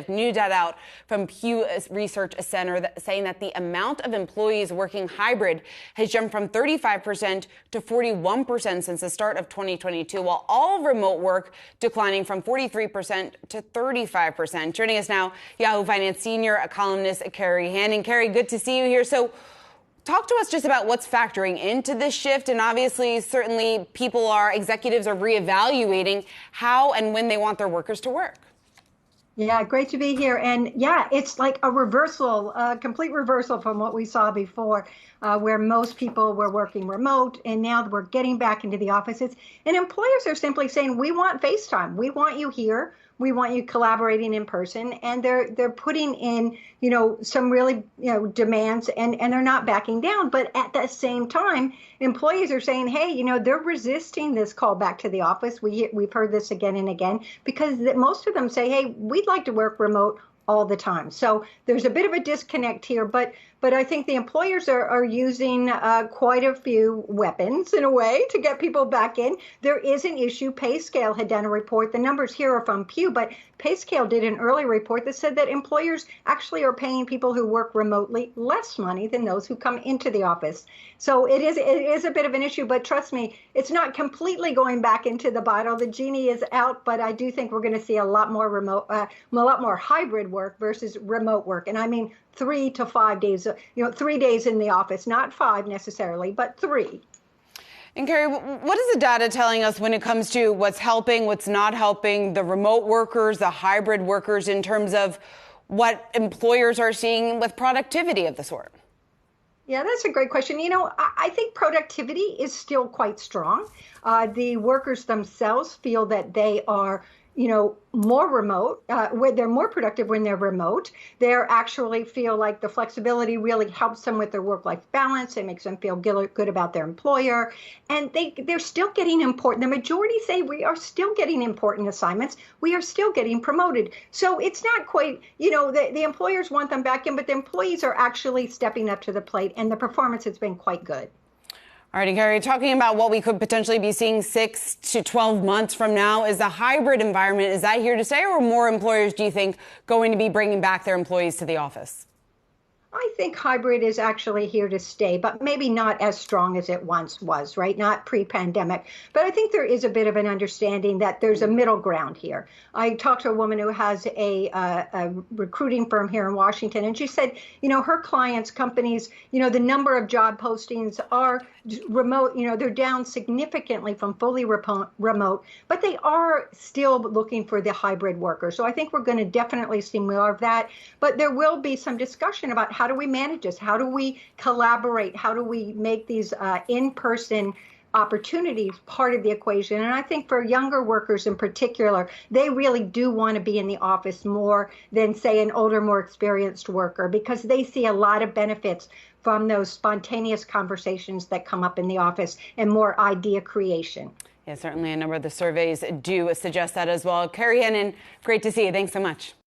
shift. New data out from Pew Research Center saying that the amount of employees working hybrid has jumped from 35% to 41% since the start of 2022, while all remote work declining from 43% to 35%. Joining us now, Yahoo Finance senior columnist Kerry Hannon. Kerry, good to see you here. So talk to us just about what's factoring into this shift. And obviously, certainly executives are reevaluating how and when they want their workers to work. Yeah, great to be here. And yeah, it's like a reversal, a complete reversal from what we saw before, where most people were working remote. And now we're getting back into the offices. And employers are simply saying, we want face time. We want you here. We want you collaborating in person. And they're putting in, some really, demands, and they're not backing down. But at the same time, employees are saying, hey, they're resisting this call back to the office. We've heard this again and again, because most of them say, hey, we'd like to work remote all the time. So there's a bit of a disconnect here, but I think the employers are using quite a few weapons in a way to get people back in. There is an issue. PayScale had done a report. The numbers here are from Pew, but PayScale did an early report that said that employers actually are paying people who work remotely less money than those who come into the office. So it is a bit of an issue, but trust me, it's not completely going back into the bottle. The genie is out, but I do think we're going to see a lot more hybrid work versus remote work. And I mean 3 to 5 days, 3 days in the office, not 5 necessarily, but 3. And Kerry, what is the data telling us when it comes to what's helping, what's not helping the remote workers, the hybrid workers, in terms of what employers are seeing with productivity of the sort? Yeah, that's a great question. I think productivity is still quite strong. The workers themselves feel that they are more remote, they're more productive when they're remote. They actually feel like the flexibility really helps them with their work-life balance. It makes them feel good about their employer. And they're still getting important. The majority say we are still getting important assignments. We are still getting promoted. So it's not quite, the employers want them back in, but the employees are actually stepping up to the plate, and the performance has been quite good. All right, Kerry, talking about what we could potentially be seeing 6 to 12 months from now, is the hybrid environment, is that here to stay, or more employers, do you think, going to be bringing back their employees to the office? I think hybrid is actually here to stay, but maybe not as strong as it once was, right? Not pre-pandemic. But I think there is a bit of an understanding that there's a middle ground here. I talked to a woman who has a recruiting firm here in Washington, and she said, her clients, companies, the number of job postings are remote, they're down significantly from fully remote, but they are still looking for the hybrid worker. So I think we're going to definitely see more of that. But there will be some discussion about how do we manage this? How do we collaborate? How do we make these in-person opportunities part of the equation? And I think for younger workers in particular, they really do want to be in the office more than, say, an older, more experienced worker, because they see a lot of benefits from those spontaneous conversations that come up in the office and more idea creation. Yeah, certainly a number of the surveys do suggest that as well. Kerry Hannon, great to see you. Thanks so much.